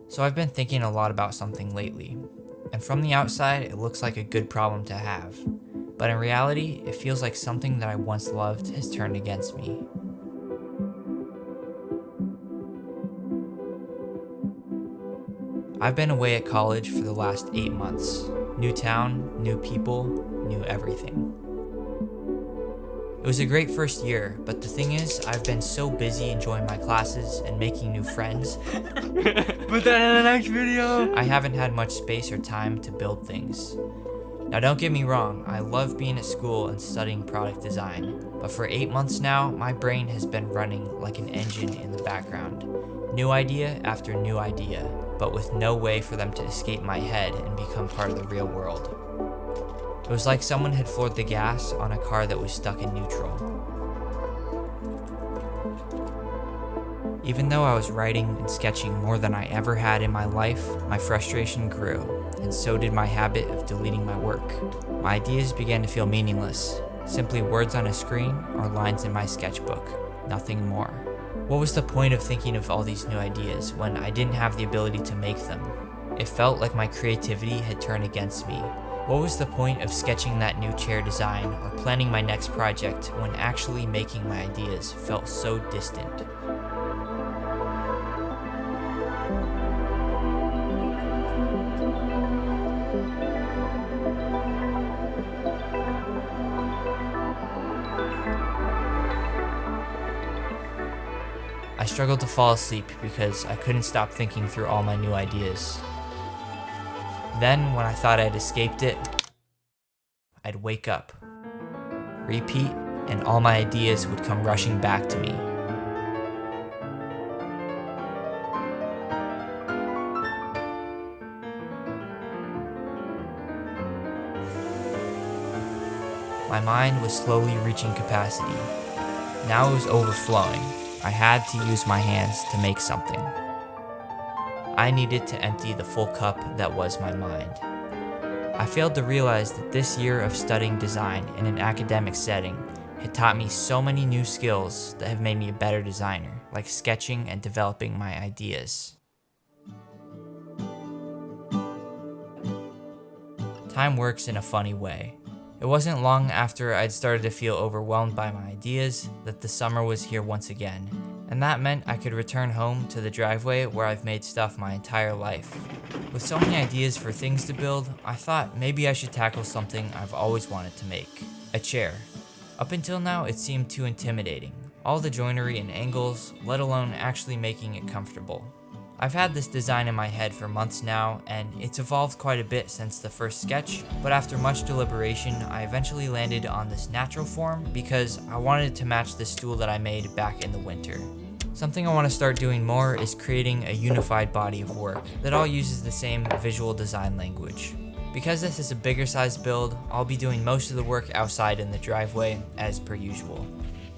So I've been thinking a lot about something lately, and from the outside it looks like a good problem to have, but in reality it feels like something that I once loved has turned against me. I've been away at college for the last 8 months. New town, new people, new everything. It was a great first year, but the thing is, I've been so busy enjoying my classes and making new friends. Put that in the next video. I haven't had much space or time to build things. Now don't get me wrong, I love being at school and studying product design, but for 8 months now, my brain has been running like an engine in the background. New idea after new idea, but with no way for them to escape my head and become part of the real world. It was like someone had floored the gas on a car that was stuck in neutral. Even though I was writing and sketching more than I ever had in my life, my frustration grew, and so did my habit of deleting my work. My ideas began to feel meaningless, simply words on a screen or lines in my sketchbook, nothing more. What was the point of thinking of all these new ideas when I didn't have the ability to make them? It felt like my creativity had turned against me. What was the point of sketching that new chair design or planning my next project when actually making my ideas felt so distant? I struggled to fall asleep because I couldn't stop thinking through all my new ideas. Then, when I thought I'd escaped it, I'd wake up, repeat, and all my ideas would come rushing back to me. My mind was slowly reaching capacity. Now it was overflowing. I had to use my hands to make something. I needed to empty the full cup that was my mind. I failed to realize that this year of studying design in an academic setting had taught me so many new skills that have made me a better designer, like sketching and developing my ideas. Time works in a funny way. It wasn't long after I'd started to feel overwhelmed by my ideas that the summer was here once again, and that meant I could return home to the driveway where I've made stuff my entire life. With so many ideas for things to build, I thought maybe I should tackle something I've always wanted to make: a chair. Up until now, it seemed too intimidating, all the joinery and angles, let alone actually making it comfortable. I've had this design in my head for months now, and it's evolved quite a bit since the first sketch, but after much deliberation, I eventually landed on this natural form because I wanted it to match the stool that I made back in the winter. Something I want to start doing more is creating a unified body of work that all uses the same visual design language. Because this is a bigger size build, I'll be doing most of the work outside in the driveway as per usual.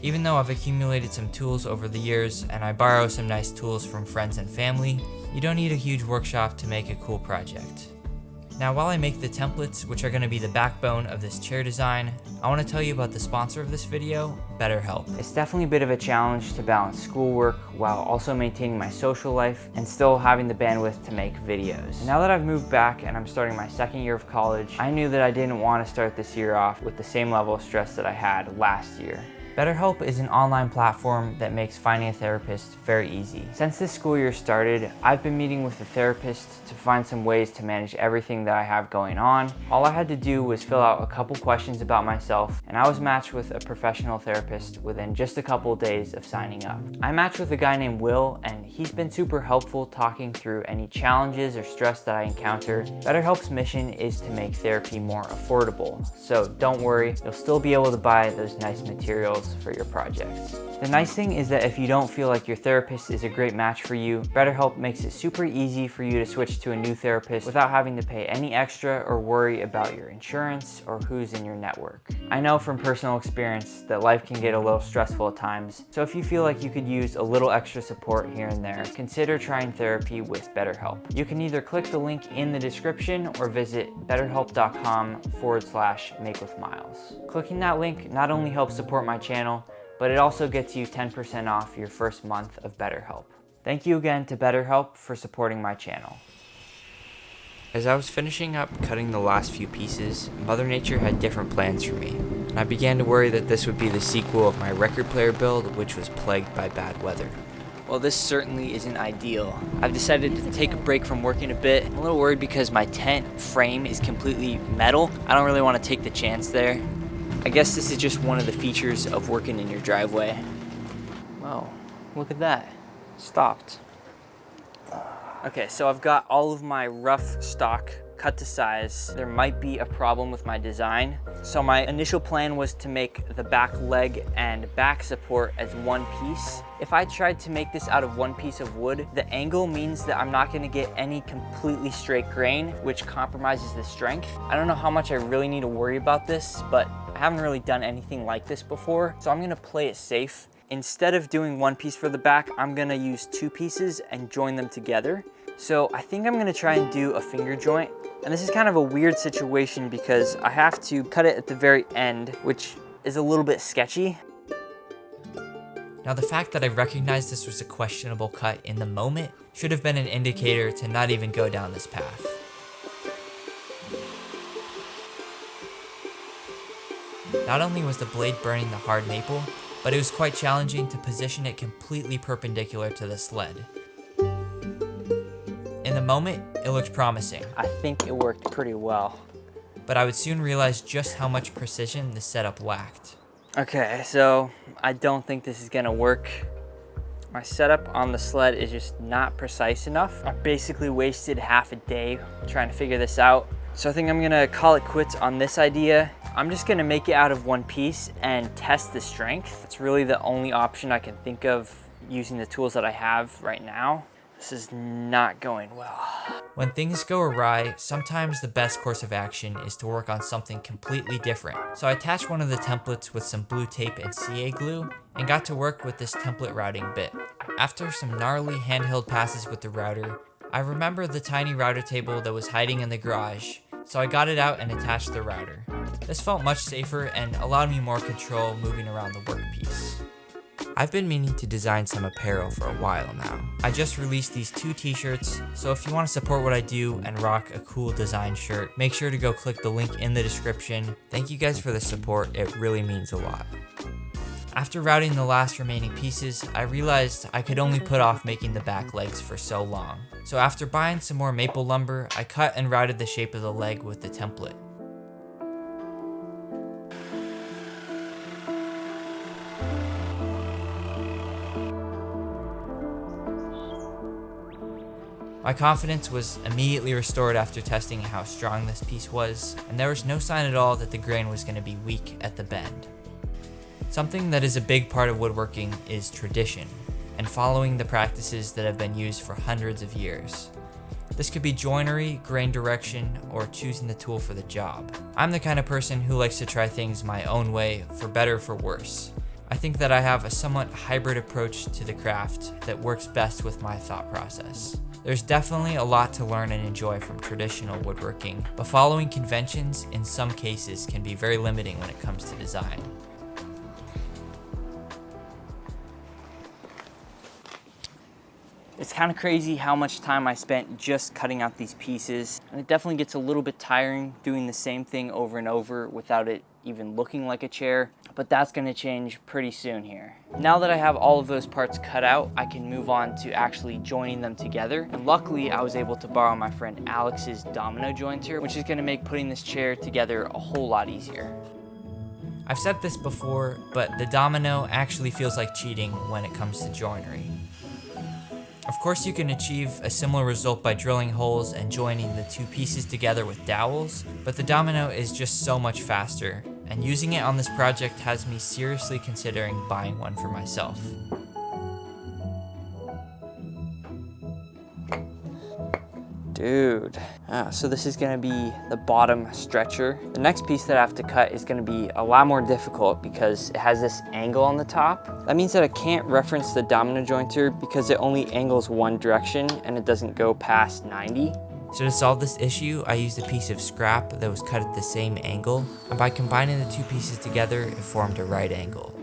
Even though I've accumulated some tools over the years and I borrow some nice tools from friends and family, you don't need a huge workshop to make a cool project. Now, while I make the templates, which are going to be the backbone of this chair design, I want to tell you about the sponsor of this video, BetterHelp. It's definitely a bit of a challenge to balance schoolwork while also maintaining my social life and still having the bandwidth to make videos. Now that I've moved back and I'm starting my second year of college, I knew that I didn't want to start this year off with the same level of stress that I had last year. BetterHelp is an online platform that makes finding a therapist very easy. Since this school year started, I've been meeting with a therapist to find some ways to manage everything that I have going on. All I had to do was fill out a couple questions about myself, and I was matched with a professional therapist within just a couple of days of signing up. I matched with a guy named Will, and he's been super helpful talking through any challenges or stress that I encounter. BetterHelp's mission is to make therapy more affordable, so don't worry, you'll still be able to buy those nice materials for your projects. The nice thing is that if you don't feel like your therapist is a great match for you, BetterHelp makes it super easy for you to switch to a new therapist without having to pay any extra or worry about your insurance or who's in your network. I know from personal experience that life can get a little stressful at times, so if you feel like you could use a little extra support here and there, consider trying therapy with BetterHelp. You can either click the link in the description or visit betterhelp.com/makewithmiles. Clicking that link not only helps support my channel, but it also gets you 10% off your first month of BetterHelp. Thank you again to BetterHelp for supporting my channel. As I was finishing up cutting the last few pieces, Mother Nature had different plans for me, and I began to worry that this would be the sequel of my record player build, which was plagued by bad weather. Well, this certainly isn't ideal. I've decided to take a break from working a bit. I'm a little worried because my tent frame is completely metal. I don't really want to take the chance there. I guess this is just one of the features of working in your driveway. Wow, look at that. Stopped. Okay, so I've got all of my rough stock cut to size. There might be a problem with my design. So my initial plan was to make the back leg and back support as one piece. If I tried to make this out of one piece of wood, the angle means that I'm not gonna get any completely straight grain, which compromises the strength. I don't know how much I really need to worry about this, but I haven't really done anything like this before, so I'm gonna play it safe. Instead of doing one piece for the back, I'm gonna use two pieces and join them together. So I think I'm gonna try and do a finger joint. And this is kind of a weird situation because I have to cut it at the very end, which is a little bit sketchy. Now the fact that I recognized this was a questionable cut in the moment should have been an indicator to not even go down this path. Not only was the blade burning the hard maple, but it was quite challenging to position it completely perpendicular to the sled. In the moment, it looked promising. I think it worked pretty well. But I would soon realize just how much precision the setup lacked. Okay, so I don't think this is gonna work. My setup on the sled is just not precise enough. I basically wasted half a day trying to figure this out. So I think I'm gonna call it quits on this idea. I'm just gonna make it out of one piece and test the strength. It's really the only option I can think of using the tools that I have right now. This is not going well. When things go awry, sometimes the best course of action is to work on something completely different. So I attached one of the templates with some blue tape and CA glue and got to work with this template routing bit. After some gnarly handheld passes with the router, I remember the tiny router table that was hiding in the garage, so I got it out and attached the router. This felt much safer and allowed me more control moving around the workpiece. I've been meaning to design some apparel for a while now. I just released these 2 t-shirts, so if you want to support what I do and rock a cool design shirt, make sure to go click the link in the description. Thank you guys for the support, it really means a lot. After routing the last remaining pieces, I realized I could only put off making the back legs for so long. So after buying some more maple lumber, I cut and routed the shape of the leg with the template. My confidence was immediately restored after testing how strong this piece was, and there was no sign at all that the grain was going to be weak at the bend. Something that is a big part of woodworking is tradition, and following the practices that have been used for hundreds of years. This could be joinery, grain direction, or choosing the tool for the job. I'm the kind of person who likes to try things my own way, for better or for worse. I think that I have a somewhat hybrid approach to the craft that works best with my thought process. There's definitely a lot to learn and enjoy from traditional woodworking, but following conventions in some cases can be very limiting when it comes to design. It's kind of crazy how much time I spent just cutting out these pieces, and it definitely gets a little bit tiring doing the same thing over and over without it even looking like a chair, but that's going to change pretty soon here. Now that I have all of those parts cut out, I can move on to actually joining them together, and luckily I was able to borrow my friend Alex's domino jointer, which is going to make putting this chair together a whole lot easier. I've said this before, but the domino actually feels like cheating when it comes to joinery. Of course, you can achieve a similar result by drilling holes and joining the 2 pieces together with dowels, but the domino is just so much faster, and using it on this project has me seriously considering buying one for myself. Dude. So this is gonna be the bottom stretcher. The next piece that I have to cut is gonna be a lot more difficult because it has this angle on the top. That means that I can't reference the domino jointer because it only angles one direction and it doesn't go past 90. So to solve this issue, I used a piece of scrap that was cut at the same angle, and by combining the 2 pieces together, it formed a right angle.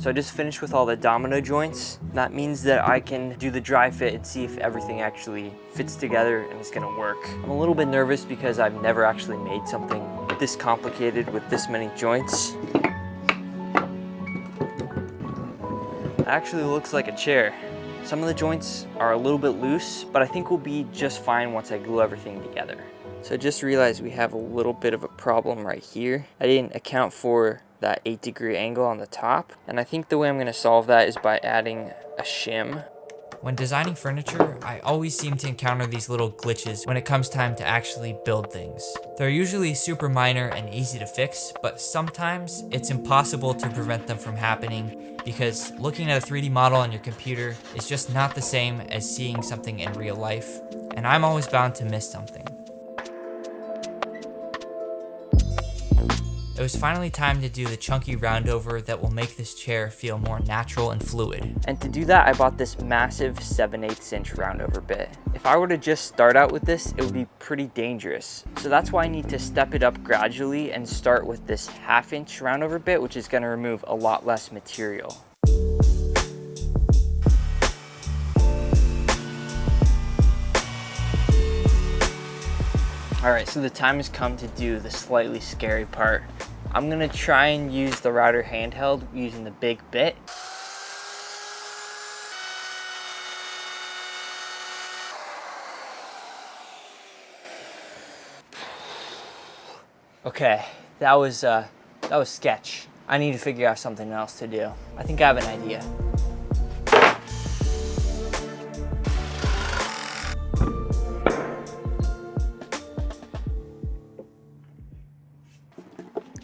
So I just finished with all the domino joints. That means that I can do the dry fit and see if everything actually fits together and is gonna work. I'm a little bit nervous because I've never actually made something this complicated with this many joints. It actually looks like a chair. Some of the joints are a little bit loose, but I think we'll be just fine once I glue everything together. So I just realized we have a little bit of a problem right here. I didn't account for that 8-degree angle on the top, and I think the way I'm gonna solve that is by adding a shim. When designing furniture, I always seem to encounter these little glitches when it comes time to actually build things. They're usually super minor and easy to fix, but sometimes it's impossible to prevent them from happening because looking at a 3D model on your computer is just not the same as seeing something in real life, and I'm always bound to miss something. It was finally time to do the chunky roundover that will make this chair feel more natural and fluid. And to do that, I bought this massive 7/8 inch roundover bit. If I were to just start out with this, it would be pretty dangerous. So that's why I need to step it up gradually and start with this 1/2 inch roundover bit, which is gonna remove a lot less material. All right, so the time has come to do the slightly scary part. I'm gonna try and use the router handheld using the big bit. Okay, that was sketch. I need to figure out something else to do. I think I have an idea.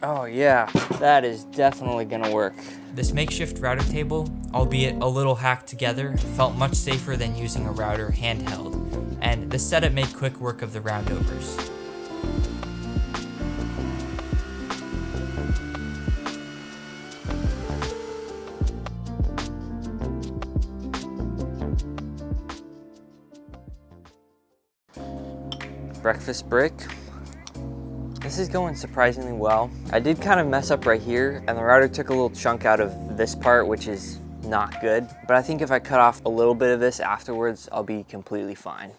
Oh yeah, that is definitely gonna work. This makeshift router table, albeit a little hacked together, felt much safer than using a router handheld, and the setup made quick work of the roundovers. Breakfast break. This is going surprisingly well. I did kind of mess up right here, and the router took a little chunk out of this part, which is not good. But I think if I cut off a little bit of this afterwards, I'll be completely fine.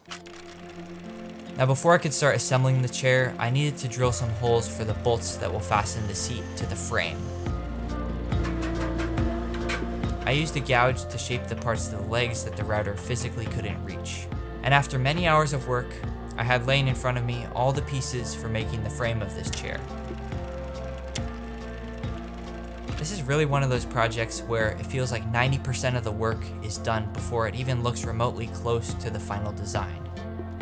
Now before I could start assembling the chair, I needed to drill some holes for the bolts that will fasten the seat to the frame. I used a gouge to shape the parts of the legs that the router physically couldn't reach. And after many hours of work, I had laying in front of me all the pieces for making the frame of this chair. This is really one of those projects where it feels like 90% of the work is done before it even looks remotely close to the final design.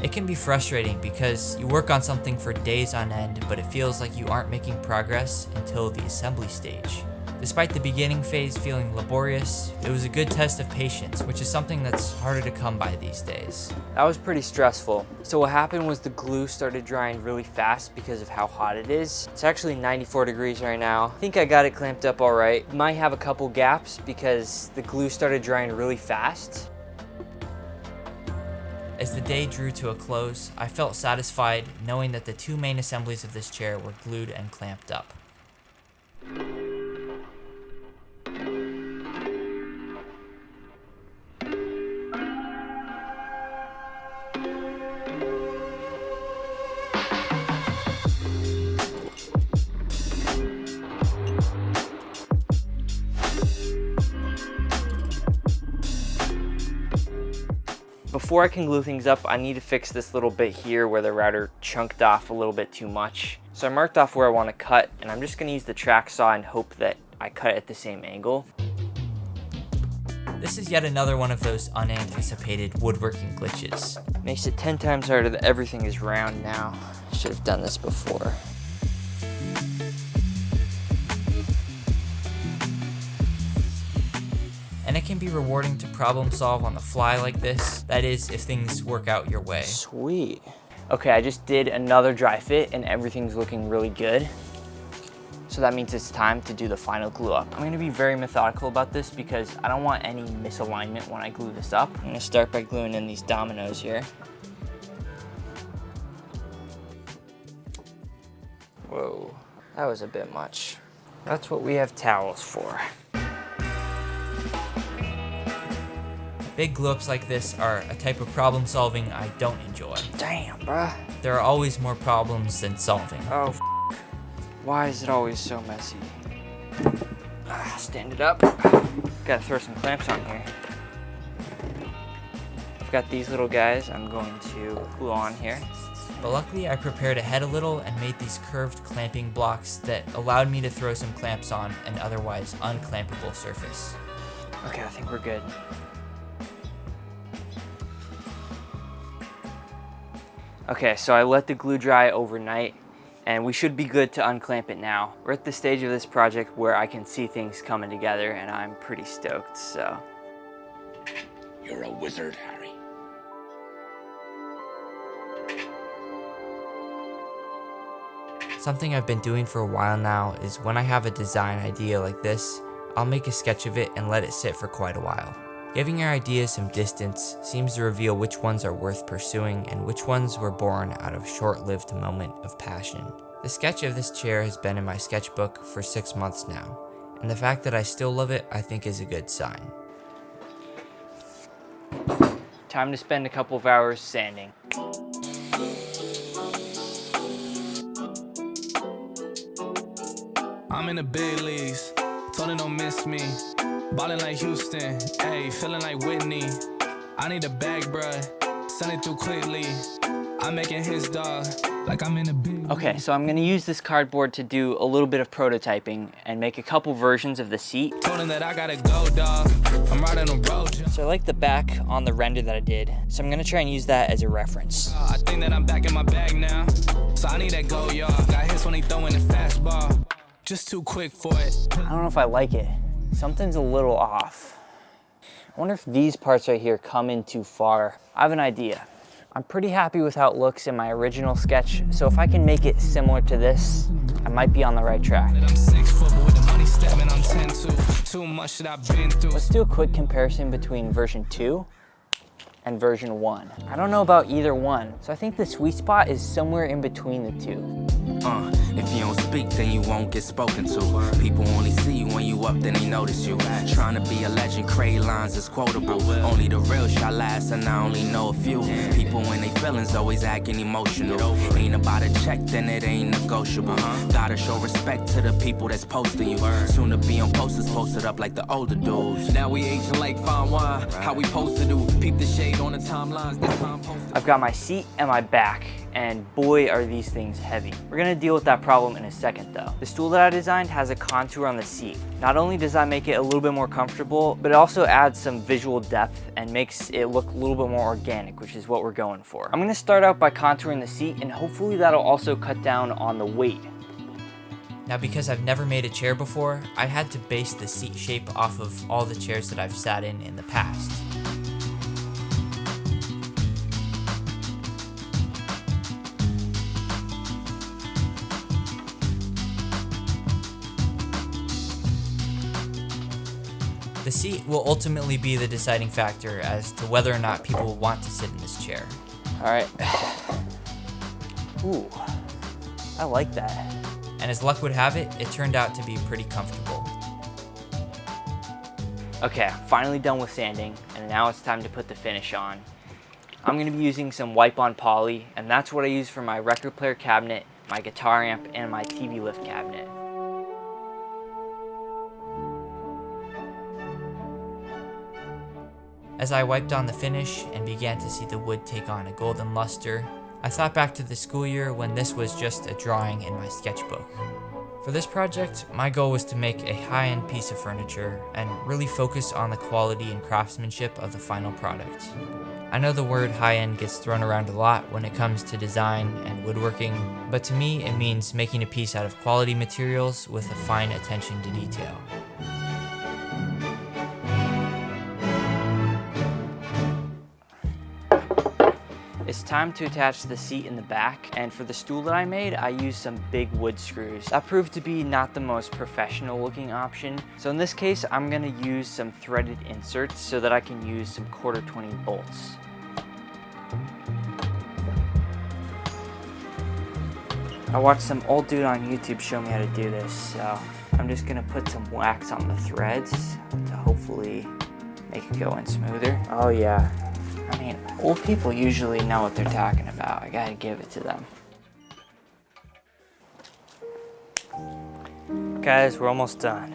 It can be frustrating because you work on something for days on end, but it feels like you aren't making progress until the assembly stage. Despite the beginning phase feeling laborious, it was a good test of patience, which is something that's harder to come by these days. That was pretty stressful. So what happened was the glue started drying really fast because of how hot it is. It's actually 94 degrees right now. I think I got it clamped up all right. Might have a couple gaps because the glue started drying really fast. As the day drew to a close, I felt satisfied knowing that the two main assemblies of this chair were glued and clamped up. Before I can glue things up, I need to fix this little bit here where the router chunked off a little bit too much. So I marked off where I want to cut, and I'm just going to use the track saw and hope that I cut it at the same angle. This is yet another one of those unanticipated woodworking glitches. Makes it 10 times harder that everything is round now. I should have done this before. And it can be rewarding to problem solve on the fly like this. That is, if things work out your way. Sweet. Okay, I just did another dry fit and everything's looking really good. So that means it's time to do the final glue up. I'm gonna be very methodical about this because I don't want any misalignment when I glue this up. I'm gonna start by gluing in these dominoes here. Whoa, that was a bit much. That's what we have towels for. Big glue-ups like this are a type of problem solving I don't enjoy. Damn, bruh. There are always more problems than solving. Oh, why is it always so messy? Stand it up. Gotta throw some clamps on here. I've got these little guys I'm going to glue on here. But luckily I prepared ahead a little and made these curved clamping blocks that allowed me to throw some clamps on an otherwise unclampable surface. Okay, I think we're good. Okay, so I let the glue dry overnight and we should be good to unclamp it now. We're at the stage of this project where I can see things coming together and I'm pretty stoked, so. You're a wizard, Harry. Something I've been doing for a while now is when I have a design idea like this, I'll make a sketch of it and let it sit for quite a while. Giving your ideas some distance seems to reveal which ones are worth pursuing and which ones were born out of a short-lived moment of passion. The sketch of this chair has been in my sketchbook for 6 months now, and the fact that I still love it I think is a good sign. Time to spend a couple of hours sanding. I'm in the big leagues, told her don't miss me. Ballin' like Houston, ayy, feeling like Whitney. I need a bag, bruh, send it through quickly. I'm making his dog, like I'm in a big. Okay, so I'm gonna use this cardboard to do a little bit of prototyping and make a couple versions of the seat. Told him that I gotta go, dog. I'm riding a road. So I like the back on the render that I did, so I'm gonna try and use that as a reference. I think that I'm back in my bag now, so I need that go, y'all. Got hits when he throwing the fastball. Just too quick for it. I don't know if I like it. Something's a little off. I wonder if these parts right here come in too far. I have an idea. I'm pretty happy with how it looks in my original sketch, so if I can make it similar to this, I might be on the right track. I'm 6 foot, but with the money stepping, I'm 10 too much that I've been through. Let's do a quick comparison between version 2 and version 1. I don't know about either one, so I think the sweet spot is somewhere in between the two. If you don't speak, then you won't get spoken to. People only see you when you up, then they notice you. Trying to be a legend, create lines is quotable. Only the real shall last, and I only know a few. People when they feelings always acting emotional. Ain't about a check, then it ain't negotiable. Gotta show respect to the people that's posting you. Soon to be on posters posted up like the older dudes. Now we aging like fine wine. How we supposed to do? Peep the shade on the timelines. I've got my seat and my back, and boy are these things heavy. We're gonna deal with that problem in a second though. The stool that I designed has a contour on the seat. Not only does that make it a little bit more comfortable, but it also adds some visual depth and makes it look a little bit more organic, which is what we're going for. I'm gonna start out by contouring the seat, and hopefully that'll also cut down on the weight. Now because I've never made a chair before, I had to base the seat shape off of all the chairs that I've sat in the past. The seat will ultimately be the deciding factor as to whether or not people will want to sit in this chair. All right. Ooh, I like that. And as luck would have it, it turned out to be pretty comfortable. Okay, finally done with sanding, and now it's time to put the finish on. I'm gonna be using some wipe-on poly, and that's what I use for my record player cabinet, my guitar amp, and my TV lift cabinet. As I wiped on the finish and began to see the wood take on a golden luster, I thought back to the school year when this was just a drawing in my sketchbook. For this project, my goal was to make a high-end piece of furniture and really focus on the quality and craftsmanship of the final product. I know the word high-end gets thrown around a lot when it comes to design and woodworking, but to me it means making a piece out of quality materials with a fine attention to detail. It's time to attach the seat in the back, and for the stool that I made, I used some big wood screws. That proved to be not the most professional looking option, so in this case, I'm gonna use some threaded inserts so that I can use some 1/4-20 bolts. I watched some old dude on YouTube show me how to do this, so I'm just gonna put some wax on the threads to hopefully make it go in smoother. Oh yeah. I mean, old people usually know what they're talking about. I gotta give it to them. Guys, we're almost done.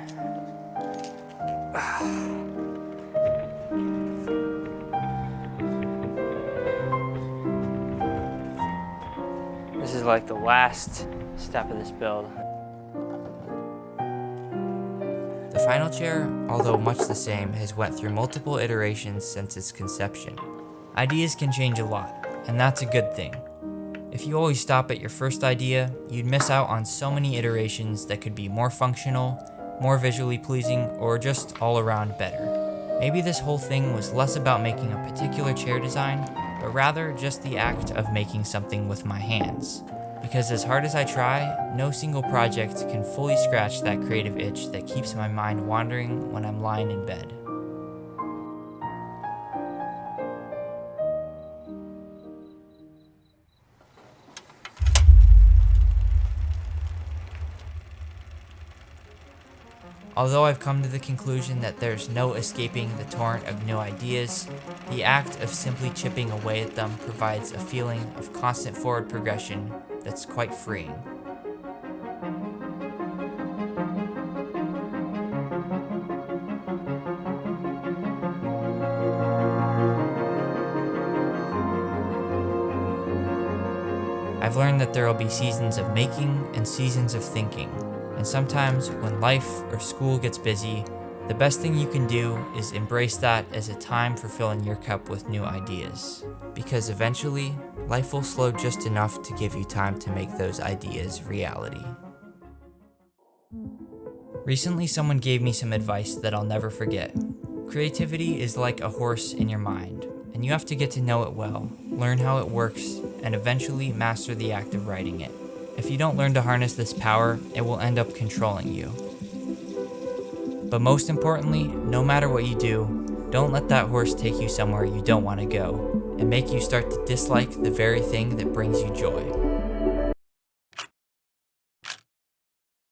This is like the last step of this build. The final chair, although much the same, has went through multiple iterations since its conception. Ideas can change a lot, and that's a good thing. If you always stop at your first idea, you'd miss out on so many iterations that could be more functional, more visually pleasing, or just all around better. Maybe this whole thing was less about making a particular chair design, but rather just the act of making something with my hands. Because as hard as I try, no single project can fully scratch that creative itch that keeps my mind wandering when I'm lying in bed. Although I've come to the conclusion that there's no escaping the torrent of new ideas, the act of simply chipping away at them provides a feeling of constant forward progression that's quite freeing. I've learned that there will be seasons of making and seasons of thinking. And sometimes when life or school gets busy, the best thing you can do is embrace that as a time for filling your cup with new ideas. Because eventually, life will slow just enough to give you time to make those ideas reality. Recently, someone gave me some advice that I'll never forget. Creativity is like a horse in your mind, and you have to get to know it well, learn how it works, and eventually master the act of riding it. If you don't learn to harness this power, it will end up controlling you. But most importantly, no matter what you do, don't let that horse take you somewhere you don't want to go, and make you start to dislike the very thing that brings you joy.